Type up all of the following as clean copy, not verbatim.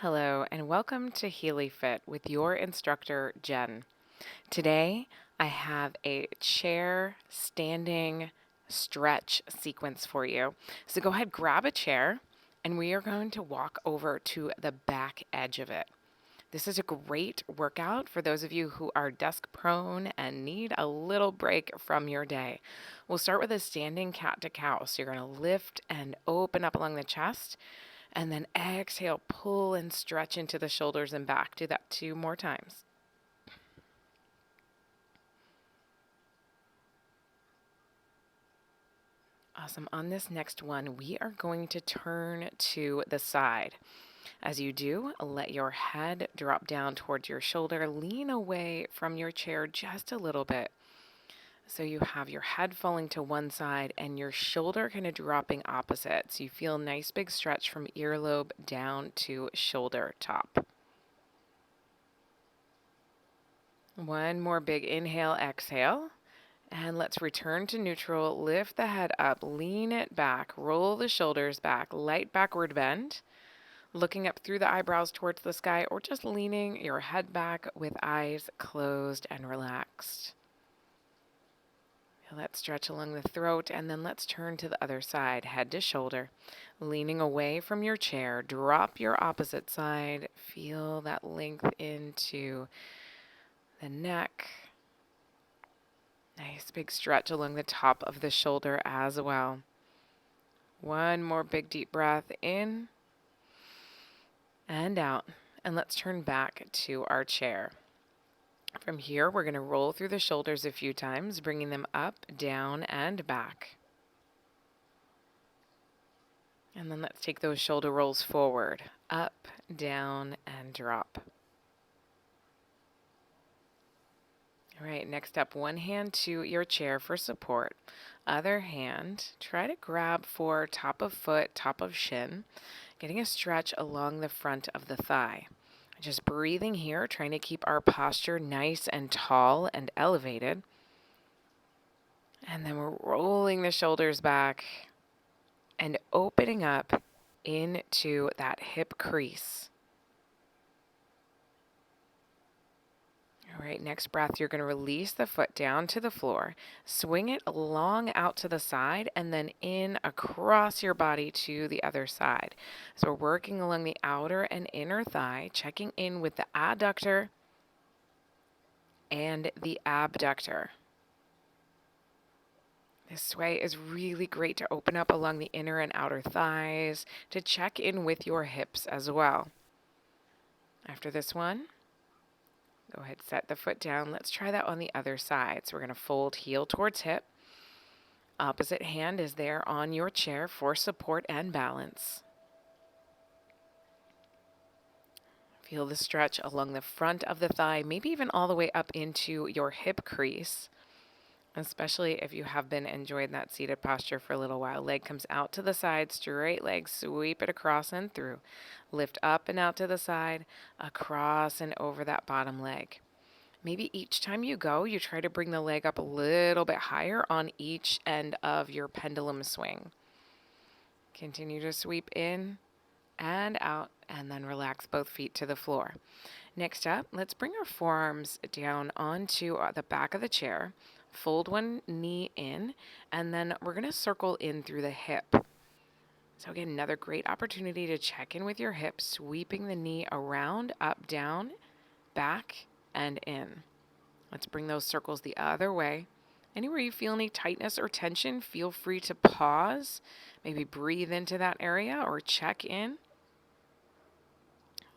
Hello, and welcome to Healy Fit with your instructor, Jen. Today, I have a chair standing stretch sequence for you. So go ahead, grab a chair, and we are going to walk over to the back edge of it. This is a great workout for those of you who are desk prone and need a little break from your day. We'll start with a standing cat to cow. So you're going to lift and open up along the chest. And then exhale, pull and stretch into the shoulders and back. Do that 2 more times. Awesome. On this next one, we are going to turn to the side. As you do, let your head drop down towards your shoulder. Lean away from your chair just a little bit. So you have your head falling to one side and your shoulder kind of dropping opposite. So you feel a nice big stretch from earlobe down to shoulder top. One more big inhale, exhale. And let's return to neutral. Lift the head up, lean it back, roll the shoulders back, light backward bend. Looking up through the eyebrows towards the sky, or just leaning your head back with eyes closed and relaxed. Let's stretch along the throat, and then let's turn to the other side, head to shoulder. Leaning away from your chair, drop your opposite side. Feel that length into the neck. Nice big stretch along the top of the shoulder as well. One more big deep breath in and out. And let's turn back to our chair. From here, we're going to roll through the shoulders a few times, bringing them up, down, and back. And then let's take those shoulder rolls forward, up, down, and drop. All right, next up, one hand to your chair for support. Other hand, try to grab for top of foot, top of shin, getting a stretch along the front of the thigh. Just breathing here, trying to keep our posture nice and tall and elevated. And then we're rolling the shoulders back and opening up into that hip crease. All right, next breath, you're going to release the foot down to the floor, swing it long out to the side, and then in across your body to the other side. So we're working along the outer and inner thigh, checking in with the adductor and the abductor. This sway is really great to open up along the inner and outer thighs, to check in with your hips as well. After this one, go ahead, set the foot down. Let's try that on the other side. So we're going to fold heel towards hip. Opposite hand is there on your chair for support and balance. Feel the stretch along the front of the thigh, maybe even all the way up into your hip crease, especially if you have been enjoying that seated posture for a little while. Leg comes out to the side, straight leg, sweep it across and through. Lift up and out to the side, across and over that bottom leg. Maybe each time you go, you try to bring the leg up a little bit higher on each end of your pendulum swing. Continue to sweep in and out, and then relax both feet to the floor. Next up, let's bring our forearms down onto the back of the chair. Fold one knee in, and then we're going to circle in through the hip. So again, another great opportunity to check in with your hips, sweeping the knee around, up, down, back, and in. Let's bring those circles the other way. Anywhere you feel any tightness or tension, feel free to pause. Maybe breathe into that area or check in.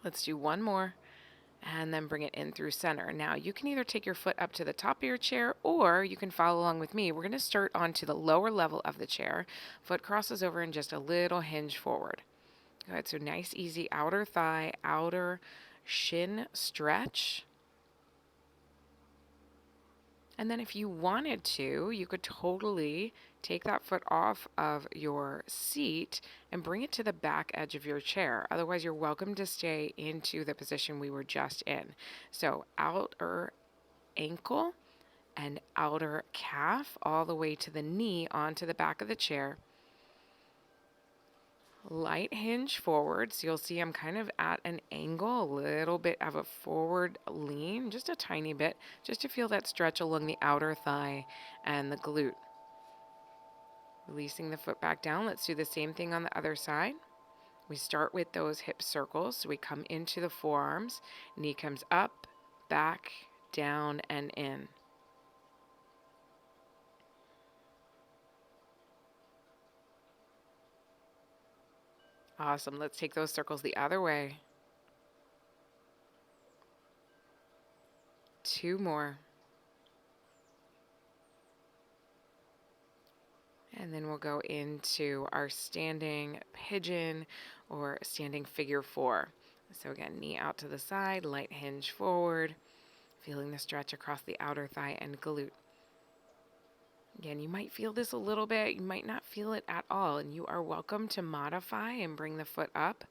Let's do one more and then bring it in through center. Now you can either take your foot up to the top of your chair or you can follow along with me. We're going to start onto the lower level of the chair. Foot crosses over and just a little hinge forward. Good, so nice, easy outer thigh, outer shin stretch. And then if you wanted to, you could totally take that foot off of your seat and bring it to the back edge of your chair. Otherwise, you're welcome to stay into the position we were just in. So outer ankle and outer calf all the way to the knee onto the back of the chair. Light hinge forward. So you'll see I'm kind of at an angle, a little bit of a forward lean, just a tiny bit, just to feel that stretch along the outer thigh and the glute. Releasing the foot back down. Let's do the same thing on the other side. We start with those hip circles. So we come into the forearms. Knee comes up, back, down, and in. Awesome. Let's take those circles the other way. 2 more. And then we'll go into our standing pigeon or standing figure 4. So again, knee out to the side, light hinge forward, feeling the stretch across the outer thigh and glute. Again, you might feel this a little bit, you might not feel it at all, and you are welcome to modify and bring the foot up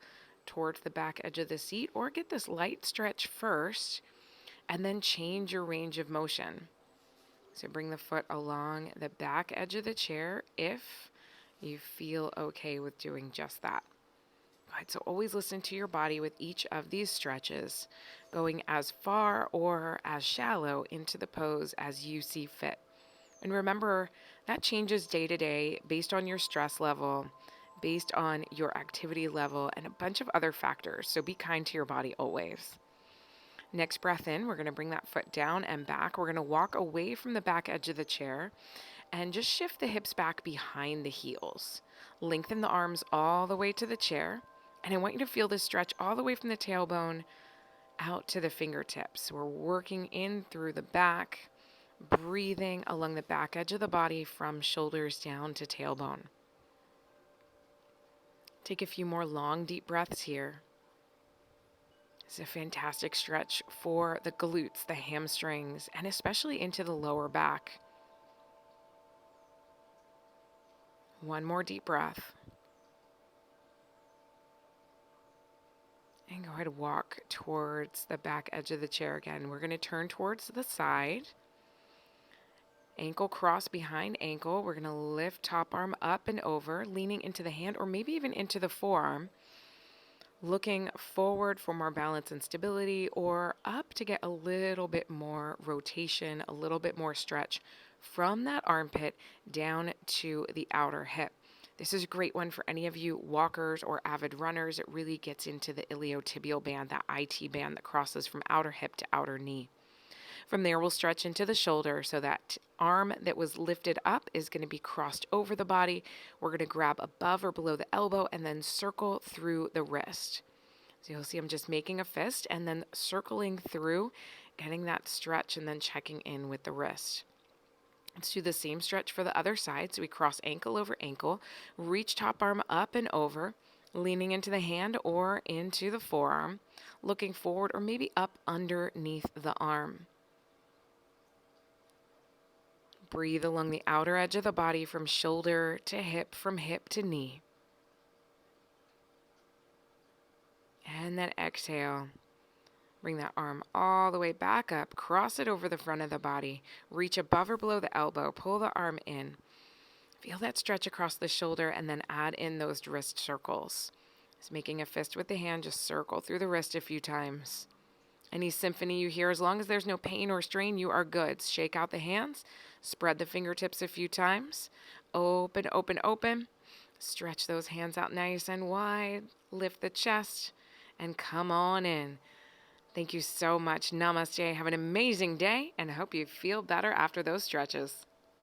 towards the back edge of the seat, or get this light stretch first and then change your range of motion. So bring the foot along the back edge of the chair if you feel okay with doing just that. All right, so always listen to your body with each of these stretches, going as far or as shallow into the pose as you see fit. And remember, that changes day to day based on your stress level, based on your activity level, and a bunch of other factors. So be kind to your body always. Next breath in, we're going to bring that foot down and back. We're going to walk away from the back edge of the chair and just shift the hips back behind the heels. Lengthen the arms all the way to the chair. And I want you to feel this stretch all the way from the tailbone out to the fingertips. We're working in through the back, breathing along the back edge of the body from shoulders down to tailbone. Take a few more long, deep breaths here. It's a fantastic stretch for the glutes, the hamstrings, and especially into the lower back. One more deep breath. And go ahead and walk towards the back edge of the chair again. We're going to turn towards the side. Ankle cross behind ankle. We're going to lift top arm up and over, leaning into the hand or maybe even into the forearm. Looking forward for more balance and stability, or up to get a little bit more rotation, a little bit more stretch from that armpit down to the outer hip. This is a great one for any of you walkers or avid runners. It really gets into the iliotibial band, that IT band that crosses from outer hip to outer knee. From there, we'll stretch into the shoulder, so that arm that was lifted up is going to be crossed over the body. We're going to grab above or below the elbow and then circle through the wrist. So you'll see I'm just making a fist and then circling through, getting that stretch and then checking in with the wrist. Let's do the same stretch for the other side. So we cross ankle over ankle, reach top arm up and over, leaning into the hand or into the forearm, looking forward or maybe up underneath the arm. Breathe along the outer edge of the body from shoulder to hip, from hip to knee. And then exhale. Bring that arm all the way back up, cross it over the front of the body, reach above or below the elbow, pull the arm in. Feel that stretch across the shoulder and then add in those wrist circles. Just making a fist with the hand, just circle through the wrist a few times. Any symphony you hear, as long as there's no pain or strain, you are good. Shake out the hands, spread the fingertips a few times. Open, open, open. Stretch those hands out nice and wide. Lift the chest and come on in. Thank you so much. Namaste. Have an amazing day, and I hope you feel better after those stretches.